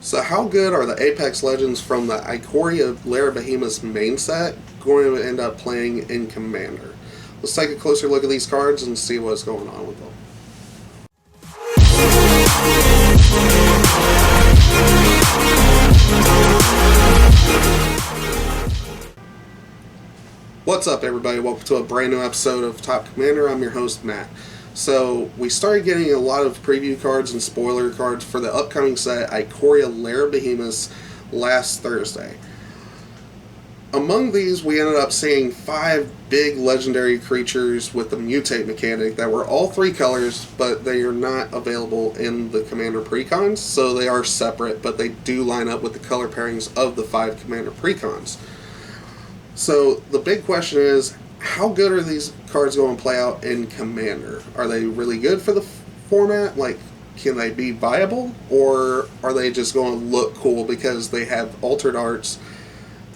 So how good are the Apex Legends from the Ikoria Lair Behemoth's main set going to end up playing in Commander? Let's take a closer look at these cards and see what's going on with them. What's up, everybody? Welcome to a brand new episode of Top Commander. I'm your host, Matt. So, we started getting a lot of preview cards and spoiler cards for the upcoming set, Ikoria Lair Behemoths, last Thursday. Among these, we ended up seeing 5 big legendary creatures with the mutate mechanic that were all 3 colors, but they are not available in the Commander precons, so they are separate, but they do line up with the color pairings of the 5 Commander precons. So the big question is, how good are these cards going to play out in Commander? Are they really good for the format? Like, can they be viable? Or are they just going to look cool because they have altered arts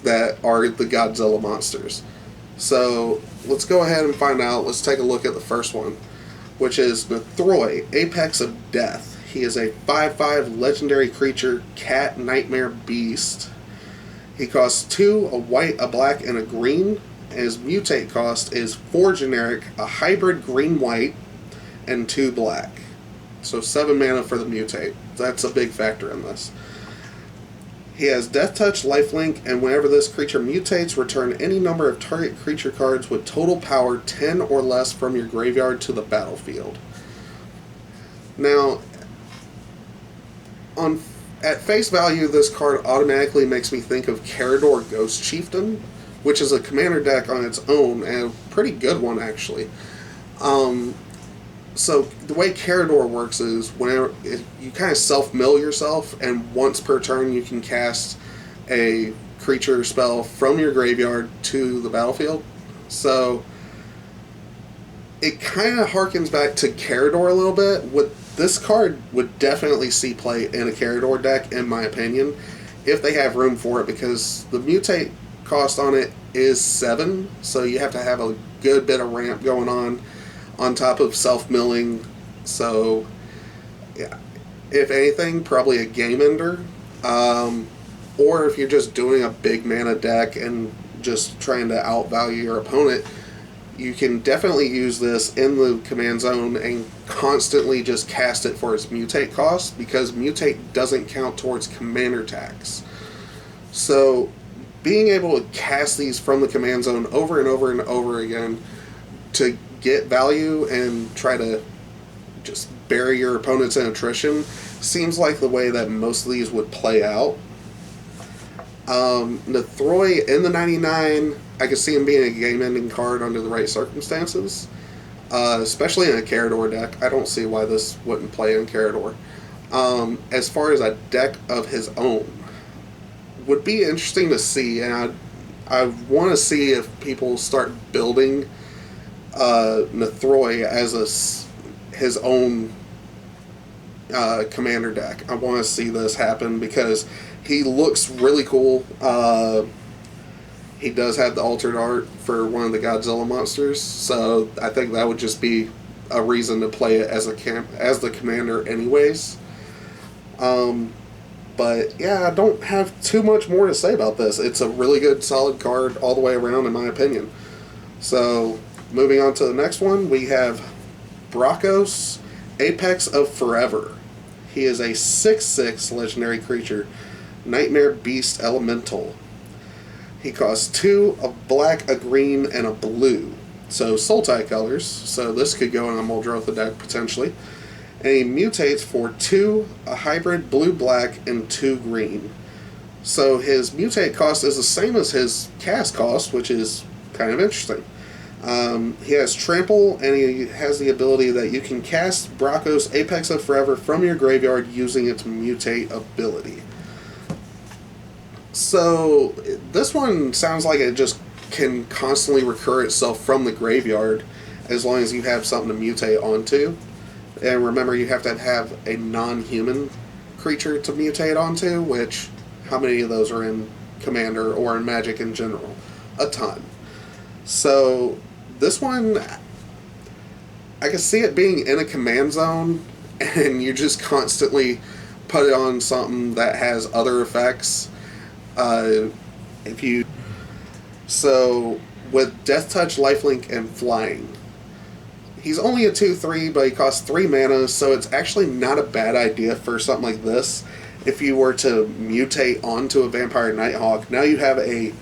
that are the Godzilla monsters? So let's go ahead and find out. Let's take a look at the first one, which is Nethroi, Apex of Death. He is a 5/5 legendary creature, cat nightmare beast. He costs 2, a white, a black, and a green. His mutate cost is 4 generic, a hybrid green-white, and 2 black. So 7 mana for the mutate. That's a big factor in this. He has Death Touch, Lifelink, and whenever this creature mutates, return any number of target creature cards with total power 10 or less from your graveyard to the battlefield. Now, at face value, this card automatically makes me think of Carador Ghost Chieftain, which is a commander deck on its own, and a pretty good one, actually. So the way Carador works is whenever you kind of self-mill yourself, and once per turn you can cast a creature spell from your graveyard to the battlefield. So it kind of harkens back to Carador a little bit. This card would definitely see play in a Carador deck, in my opinion, if they have room for it, because the mutate cost on it is 7, so you have to have a good bit of ramp going on top of self-milling. So, yeah, if anything, probably a game ender. Or if you're just doing a big mana deck and just trying to outvalue your opponent, you can definitely use this in the command zone and constantly just cast it for its mutate cost, because mutate doesn't count towards commander tax. So being able to cast these from the command zone over and over and over again to get value and try to just bury your opponents in attrition seems like the way that most of these would play out. Nethroi in the 99, I could see him being a game-ending card under the right circumstances, especially in a Carador deck. I don't see why this wouldn't play in Carador. As far as a deck of his own, would be interesting to see, and I want to see if people start building Nethroi as his own commander deck. I want to see this happen because he looks really cool. He does have the altered art for one of the Godzilla monsters, so I think that would just be a reason to play it as the commander anyways. But yeah, I don't have too much more to say about this. It's a really good, solid card all the way around, in my opinion. So, moving on to the next one, we have Bracco, Apex of Forever. He is a 6/6 legendary creature, Nightmare Beast Elemental. He costs 2, a black, a green, and a blue. So Sultai colors, so this could go in a Muldrotha deck potentially. And he mutates for 2, a hybrid blue-black, and 2 green. So his mutate cost is the same as his cast cost, which is kind of interesting. He has Trample, and he has the ability that you can cast Bracco's Apex of Forever from your graveyard using its mutate ability. So this one sounds like it just can constantly recur itself from the graveyard as long as you have something to mutate onto. And remember, you have to have a non-human creature to mutate onto, which, how many of those are in Commander or in Magic in general? A ton. So this one, I can see it being in a command zone, and you're just constantly put it on something that has other effects. If you So with Death Touch, Lifelink, and Flying, he's only a 2/3, but he costs 3 mana, so it's actually not a bad idea for something like this. If you were to mutate onto a Vampire Nighthawk, now you have a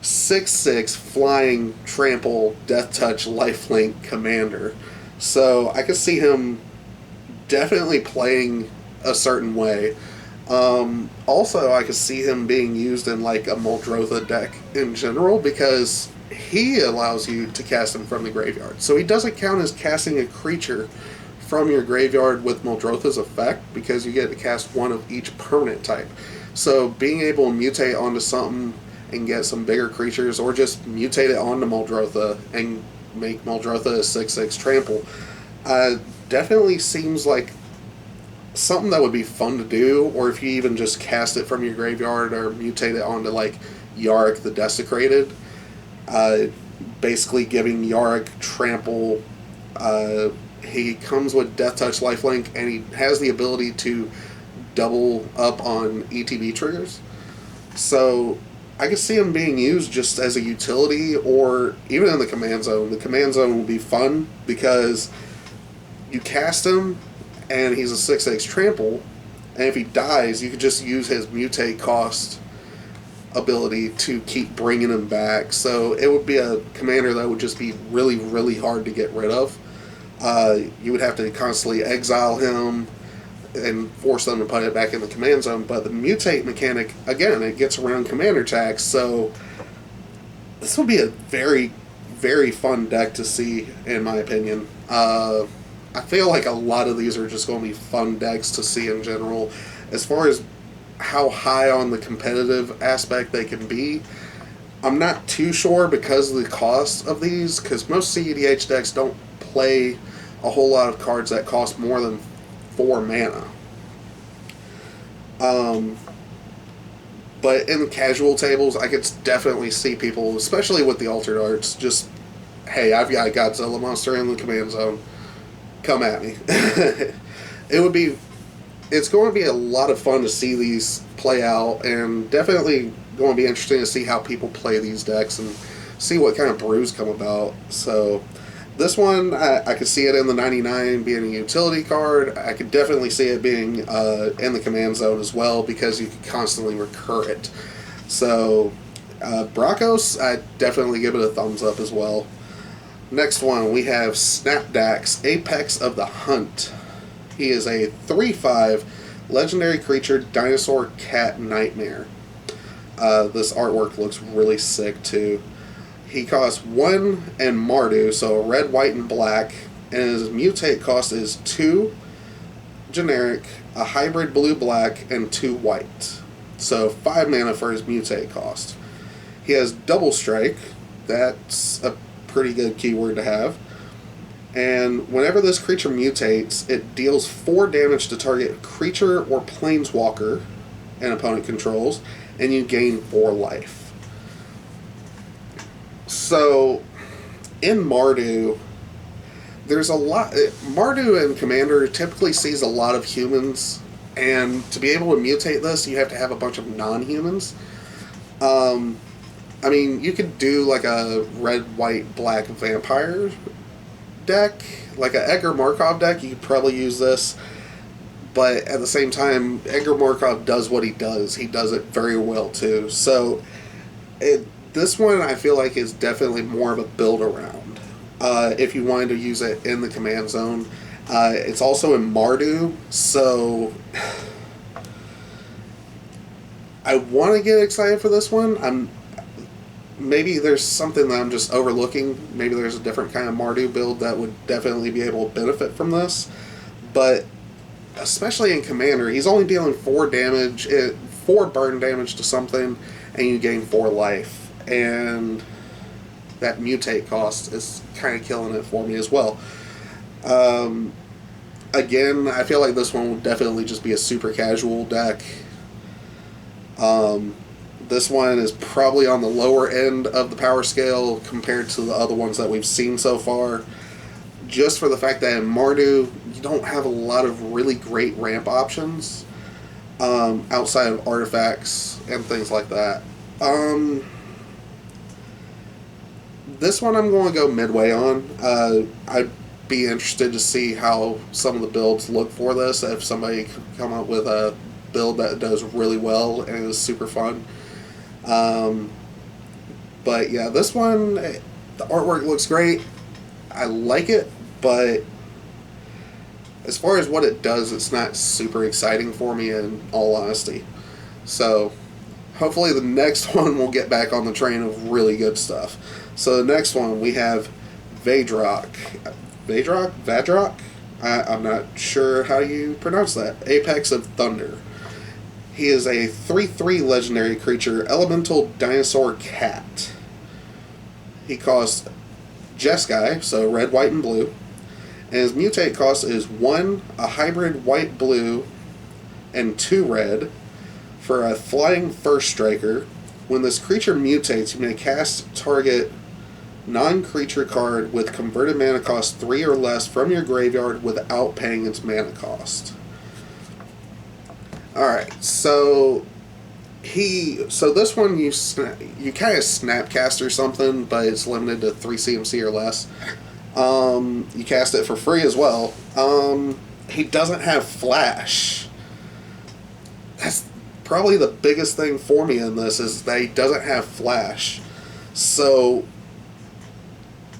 6/6 flying trample Death Touch Lifelink commander. So I could see him definitely playing a certain way. Also, I could see him being used in like a Muldrotha deck in general, because he allows you to cast him from the graveyard. So he doesn't count as casting a creature from your graveyard with Muldrotha's effect, because you get to cast one of each permanent type. So being able to mutate onto something and get some bigger creatures, or just mutate it onto Muldrotha and make Muldrotha a 6/6 trample, definitely seems like something that would be fun to do. Or if you even just cast it from your graveyard or mutate it onto like Yarick the Desecrated, basically giving Yarick trample. He comes with Death Touch, Lifelink, and he has the ability to double up on ETB triggers. So I could see him being used just as a utility, or even in the command zone. The command zone will be fun because you cast him and he's a 6/6 trample, and if he dies, you could just use his mutate cost ability to keep bringing him back. So it would be a commander that would just be really, really hard to get rid of. You would have to constantly exile him and force them to put it back in the command zone. But the mutate mechanic, again, it gets around commander attacks, so this will be a very, very fun deck to see, in my opinion. I feel like a lot of these are just going to be fun decks to see in general. As far as how high on the competitive aspect they can be, I'm not too sure because of the cost of these, because most CEDH decks don't play a whole lot of cards that cost more than 4 mana. But in the casual tables, I could definitely see people, especially with the altered arts, just, hey, I've got a Godzilla monster in the command zone, come at me. It's going to be a lot of fun to see these play out, and definitely going to be interesting to see how people play these decks and see what kind of brews come about. So this one, I could see it in the 99 being a utility card. I could definitely see it being in the command zone as well, because you can constantly recur it. So Braccos, I definitely give it a thumbs up as well. Next one, we have Snapdax, Apex of the Hunt. He is a 3/5 legendary creature, dinosaur cat nightmare. This artwork looks really sick too. He costs 1 and Mardu, so red, white, and black, and his mutate cost is 2 generic, a hybrid blue-black, and 2 white. So 5 mana for his mutate cost. He has double strike. That's a pretty good keyword to have. And whenever this creature mutates, it deals 4 damage to target creature or planeswalker an opponent controls, and you gain 4 life. So in Mardu, there's a lot. Mardu and Commander typically sees a lot of humans, and to be able to mutate this, you have to have a bunch of non-humans. I mean, you could do like a red, white, black vampire deck, like an Edgar Markov deck. You could probably use this, but at the same time, Edgar Markov does what he does. He does it very well too. So this one, I feel like, is definitely more of a build around. If you wanted to use it in the command zone, it's also in Mardu, so I want to get excited for this one. Maybe there's something that I'm just overlooking. Maybe there's a different kind of Mardu build that would definitely be able to benefit from this. But especially in Commander, he's only dealing 4 damage, 4 burn damage to something, and you gain 4 life. And that mutate cost is kind of killing it for me as well. Again, I feel like this one will definitely just be a super casual deck. This one is probably on the lower end of the power scale compared to the other ones that we've seen so far. just for the fact that in Mardu, you don't have a lot of really great ramp options outside of artifacts and things like that. This one I'm going to go midway on. I'd be interested to see how some of the builds look for this, if somebody could come up with a build that does really well and is super fun. But yeah, this one, the artwork looks great. I like it, but as far as what it does, it's not super exciting for me, in all honesty. So hopefully the next one will get back on the train of really good stuff. So the next one, we have Vadrock. Vadrock? I'm not sure how you pronounce that. Apex of Thunder. He is a 3/3 legendary creature, elemental dinosaur cat. He costs Jeskai, so red, white, and blue. And his mutate cost is 1, a hybrid white-blue, and 2 red for a flying first striker. When this creature mutates, you may cast target non-creature card with converted mana cost 3 or less from your graveyard without paying its mana cost. Alright, so this one you kind of snapcast or something, but it's limited to 3 CMC or less. You cast it for free as well. He doesn't have flash. That's probably the biggest thing for me in this, is that he doesn't have flash. So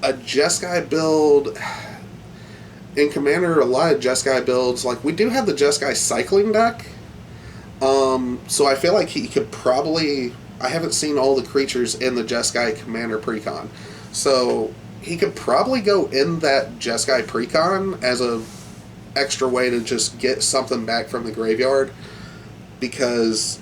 a Jeskai build in Commander, a lot of Jeskai builds, like we do have the Jeskai cycling deck. So I feel like he could probably, I haven't seen all the creatures in the Jeskai Commander Precon, so he could probably go in that Jeskai Precon as a extra way to just get something back from the graveyard, because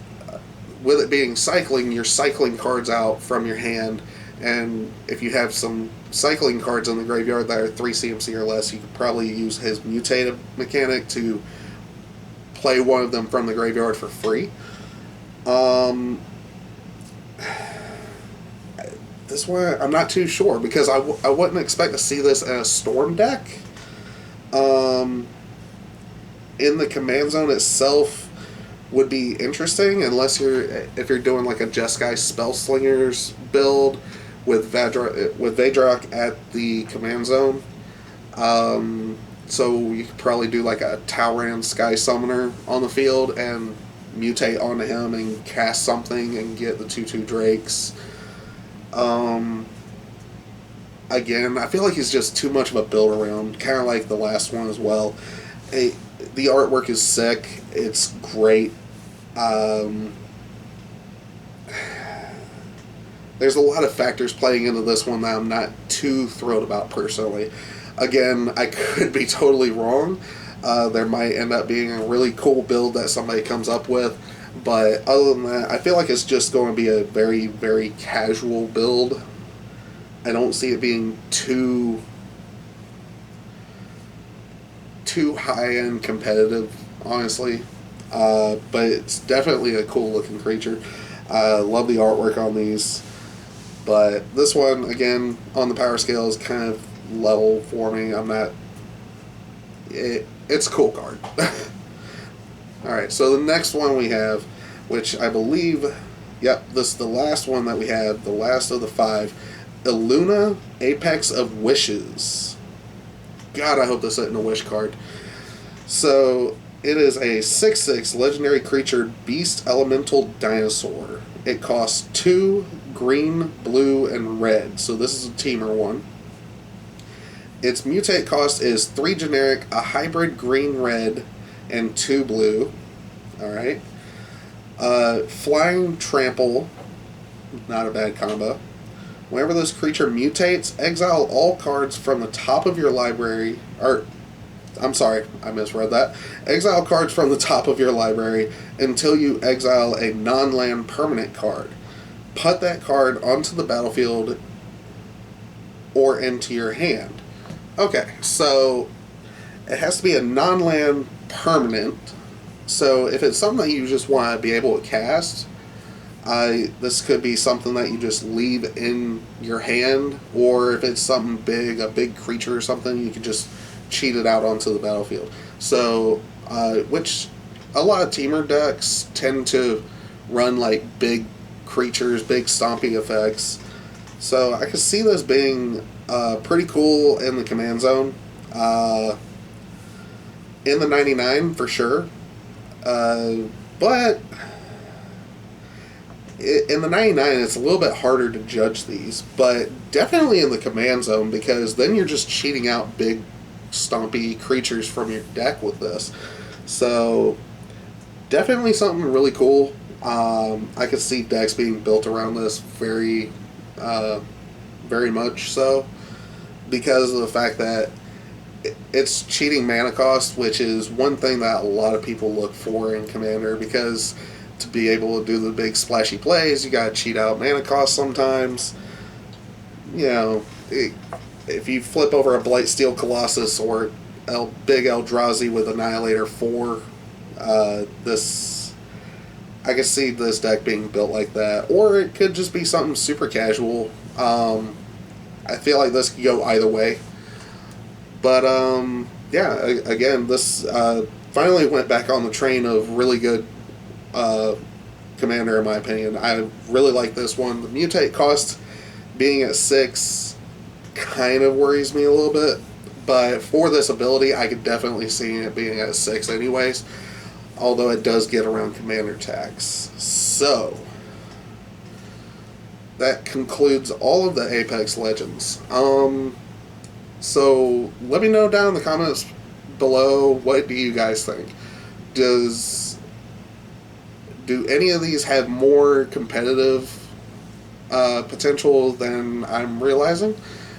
with it being cycling, you're cycling cards out from your hand, and if you have some cycling cards in the graveyard that are 3 CMC or less, you could probably use his mutative mechanic to play one of them from the graveyard for free. This one, I'm not too sure, because I wouldn't expect to see this in a Storm deck. In the Command Zone itself would be interesting, unless if you're doing like a Jeskai Spellslingers build with Vadrock at the Command Zone. So you could probably do like a Tauran Sky Summoner on the field and mutate onto him and cast something and get the 2/2 Drakes. Again, I feel like he's just too much of a build around, kind of like the last one as well. The artwork is sick. It's great. There's a lot of factors playing into this one that I'm not too thrilled about personally. Again, I could be totally wrong. There might end up being a really cool build that somebody comes up with, but other than that, I feel like it's just going to be a very, very casual build. I don't see it being too high-end competitive, honestly. But it's definitely a cool-looking creature. I love the artwork on these. But this one, again, on the power scale is kind of level for me. I'm not... It's a cool card. Alright, so the next one we have, which I believe... Yep, this is the last one that we have, the last of the 5. Illuna, Apex of Wishes. God, I hope this isn't a wish card. So, it is a 6/6 legendary creature, Beast Elemental Dinosaur. It costs 2 green, blue, and red. So this is a teamer one. Its mutate cost is 3 generic, a hybrid green-red, and 2 blue. Alright. Flying Trample. Not a bad combo. Whenever this creature mutates, exile all cards from the top of your library, I'm sorry, I misread that. Exile cards from the top of your library until you exile a non-land permanent card. Put that card onto the battlefield or into your hand. Okay, so it has to be a non-land permanent. So if it's something that you just want to be able to cast, This could be something that you just leave in your hand, or if it's something big, a big creature or something, you can just cheat it out onto the battlefield. So, which a lot of teamer decks tend to run like big creatures, big stompy effects. So I could see this being pretty cool in the command zone. In the 99 for sure. But in the 99 it's a little bit harder to judge these. But definitely in the command zone, because then you're just cheating out big stompy creatures from your deck with this. So definitely something really cool. I could see decks being built around this very much so, because of the fact that it's cheating mana cost, which is one thing that a lot of people look for in Commander, because to be able to do the big splashy plays, you gotta cheat out mana cost sometimes. You know, if you flip over a Blightsteel Colossus or a big Eldrazi with Annihilator 4, this, I can see this deck being built like that. Or it could just be something super casual. I feel like this could go either way. But, yeah, again, this finally went back on the train of really good Commander, in my opinion. I really like this one. The mutate cost being at 6 kind of worries me a little bit. But for this ability, I could definitely see it being at 6 anyways. Although it does get around Commander tax. So, that concludes all of the Apex Legends. So let me know down in the comments below, what do you guys think? Do any of these have more competitive potential than I'm realizing?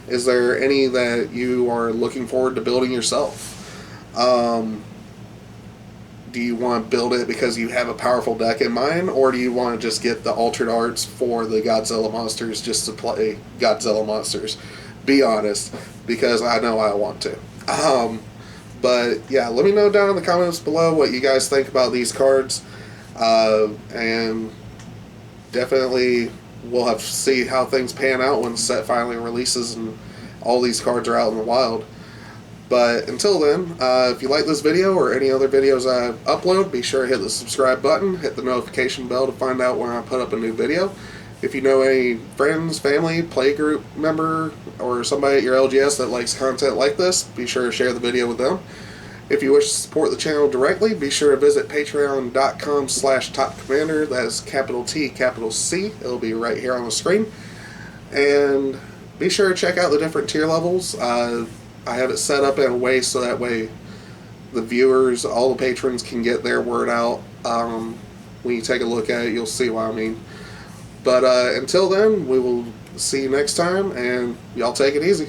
Is there any that you are looking forward to building yourself? Do you want to build it because you have a powerful deck in mind, or do you want to just get the altered arts for the Godzilla monsters just to play Godzilla monsters? Be honest, because I know I want to. But yeah, let me know down in the comments below what you guys think about these cards. And definitely we'll have to see how things pan out when the set finally releases and all these cards are out in the wild. But until then, if you like this video or any other videos I upload, be sure to hit the subscribe button, hit the notification bell to find out when I put up a new video. If you know any friends, family, playgroup member, or somebody at your LGS that likes content like this, be sure to share the video with them. If you wish to support the channel directly, be sure to visit patreon.com/topcommander. That is capital T, capital C. It'll be right here on the screen. And be sure to check out the different tier levels. I have it set up in a way so that way the viewers, all the patrons, can get their word out. When you take a look at it, you'll see what I mean. But until then, we will see you next time, and y'all take it easy.